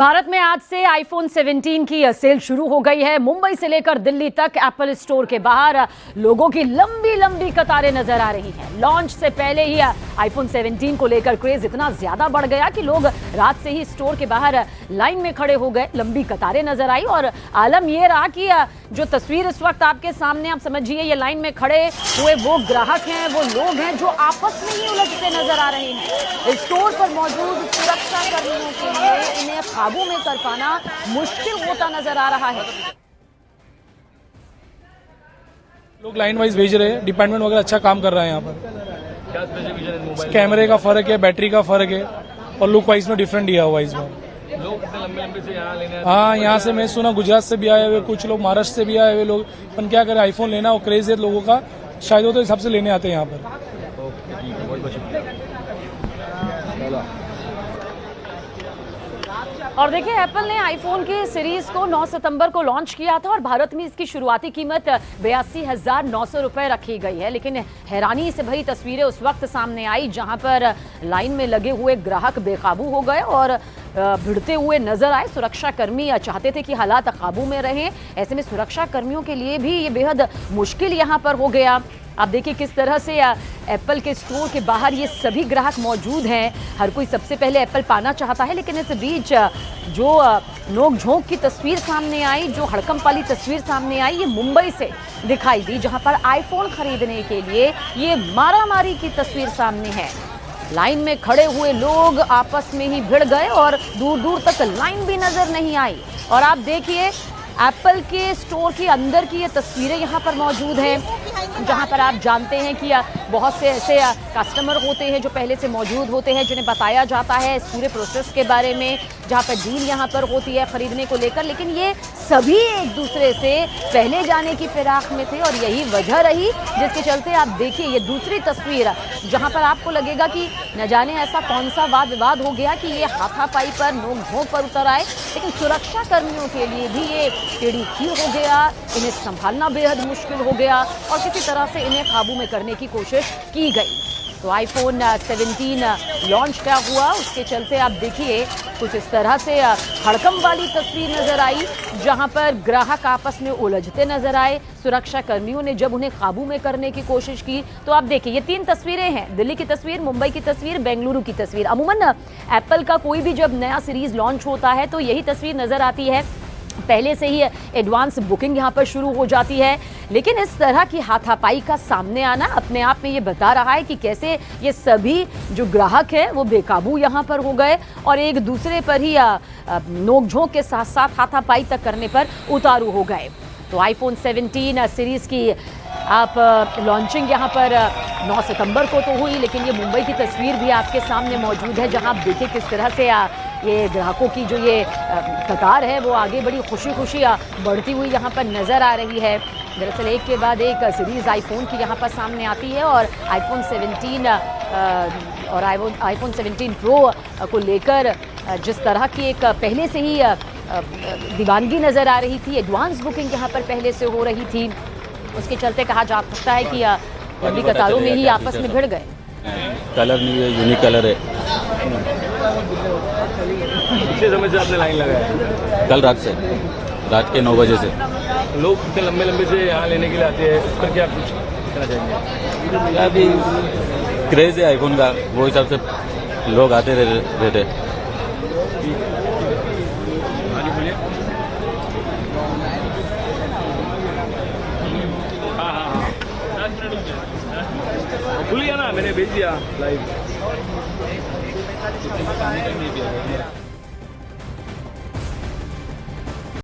भारत में आज से आईफोन 17 की सेल शुरू हो गई है। मुंबई से लेकर दिल्ली तक एप्पल स्टोर के बाहर लोगों की लंबी लंबी कतारें नजर आ रही हैं। लॉन्च से पहले ही आईफोन 17 को लेकर क्रेज इतना ज्यादा बढ़ गया कि लोग रात से ही स्टोर के बाहर लाइन में खड़े हो गए। लंबी कतारें नजर आई और आलम यह रहा कि जो तस्वीर इस वक्त आपके सामने, आप समझिए ये लाइन में खड़े हुए वो ग्राहक हैं, वो लोग हैं जो आपस में ही उलझते नजर आ रहे हैं। स्टोर पर मौजूद सुरक्षा कर्मियों के लिए इन्हें काबू में कर पाना मुश्किल होता नजर आ रहा है। लोग लाइन वाइज भेज रहे हैं, डिपार्टमेंट वगैरह अच्छा काम कर रहा है। यहाँ पर क्या स्पेसिफिकेशन है मोबाइल? कैमरे का फर्क है, बैटरी का फर्क है और लुक वाइज में डिफरेंट दिया हुआ है इस बार। लोग इतने लंबे लंबे से यहाँ लेने आते हैं। हाँ, यहाँ से मैं सुना गुजरात से भी आए हुए, कुछ लोग महाराष्ट्र से भी आए हुए लोग। पर क्या करें, आईफोन लेना और क्रेज है लोगों का, शायद वो तो हिसाब से लेने आते हैं यहाँ पर। ओके, ठीक है, बहुत बहुत शुक्रिया। और देखिए, एप्पल ने आईफोन के सीरीज को 9 सितंबर को लॉन्च किया था और भारत में इसकी शुरुआती कीमत 82,900 रुपए रखी गई है। लेकिन हैरानी से भरी तस्वीरें उस वक्त सामने आई जहां पर लाइन में लगे हुए ग्राहक बेकाबू हो गए और भिड़ते हुए नजर आए। सुरक्षा कर्मी चाहते थे कि हालात काबू में रहें। ऐसे में सुरक्षा कर्मियों के लिए भी ये बेहद मुश्किल यहाँ पर हो गया। आप देखिए किस तरह से एप्पल के स्टोर के बाहर ये सभी ग्राहक मौजूद हैं। हर कोई सबसे पहले एप्पल पाना चाहता है, लेकिन इस बीच जो नोक-झोंक की तस्वीर सामने आई, जो हड़कंप वाली तस्वीर सामने आई, ये मुंबई से दिखाई दी, जहां पर आईफोन खरीदने के लिए ये मारामारी की तस्वीर सामने है। लाइन में खड़े हुए लोग आपस में ही भिड़ गए और दूर दूर तक लाइन भी नजर नहीं आई। और आप देखिए एप्पल के स्टोर के अंदर की ये तस्वीरें यहाँ पर मौजूद हैं, जहाँ पर आप जानते हैं कि बहुत से ऐसे कस्टमर होते हैं जो पहले से मौजूद होते हैं, जिन्हें बताया जाता है इस पूरे प्रोसेस के बारे में, जहाँ पर डील यहाँ पर होती है खरीदने को लेकर। लेकिन ये सभी एक दूसरे से पहले जाने की फिराक में थे और यही वजह रही जिसके चलते आप देखिए ये दूसरी तस्वीर, जहाँ पर आपको लगेगा कि न जाने ऐसा कौन सा वाद विवाद हो गया कि ये हाथापाई पर, नोक-झोंक पर उतर आए। लेकिन सुरक्षा कर्मियों के लिए भी ये टेढ़ी खीर हो गया, इन्हें संभालना बेहद मुश्किल हो गया और किसी तरह से इन्हें काबू में करने की कोशिश की गई। तो आईफोन 17 लॉन्च क्या हुआ, उसके चलते आप देखिए कुछ इस तरह से हड़कंप वाली तस्वीर नजर आई, जहां पर ग्राहक आपस में उलझते नजर आए। सुरक्षा कर्मियों ने जब उन्हें काबू में करने की कोशिश की तो आप देखिए ये 3 तस्वीरें हैं, दिल्ली की तस्वीर, मुंबई की तस्वीर, बेंगलुरु की तस्वीर। अमूमन एप्पल का कोई भी जब नया सीरीज लॉन्च होता है तो यही तस्वीर नजर आती है। पहले से ही एडवांस बुकिंग यहाँ पर शुरू हो जाती है। लेकिन इस तरह की हाथापाई का सामने आना अपने आप में ये बता रहा है कि कैसे ये सभी जो ग्राहक हैं वो बेकाबू यहाँ पर हो गए और एक दूसरे पर ही नोक-झोंक के साथ साथ हाथापाई तक करने पर उतारू हो गए। तो आईफोन 17 सीरीज़ की आप लॉन्चिंग यहाँ पर 9 सितंबर को तो हुई, लेकिन ये मुंबई की तस्वीर भी आपके सामने मौजूद है, जहाँ आप देखिए किस तरह से ये ग्राहकों की जो ये कतार है वो आगे बड़ी खुशी खुशी बढ़ती हुई यहाँ पर नज़र आ रही है। दरअसल एक के बाद एक सीरीज़ आईफोन की यहाँ पर सामने आती है और आईफोन 17 और आईफोन 17 प्रो को लेकर जिस तरह की एक पहले से ही दीवानगी नज़र आ रही थी, एडवांस बुकिंग यहाँ पर पहले से हो रही थी, उसके चलते कहा जा सकता है कि लंबी कतारों में ही आपस में भिड़ गए। कलर नहीं है, यूनिक कलर है। कितने समय से आपने लाइन लगाया? कल रात के 9 बजे से। लोग इतने लंबे लंबे से यहाँ लेने के लिए आते हैं, उस पर क्या कुछ कहना चाहेंगे? अभी क्रेज है आईफोन का, वो हिसाब से लोग आते रहते। हाँ जी, बोलिए। हाँ, भूल गया ना, मैंने भेज दिया लाइव।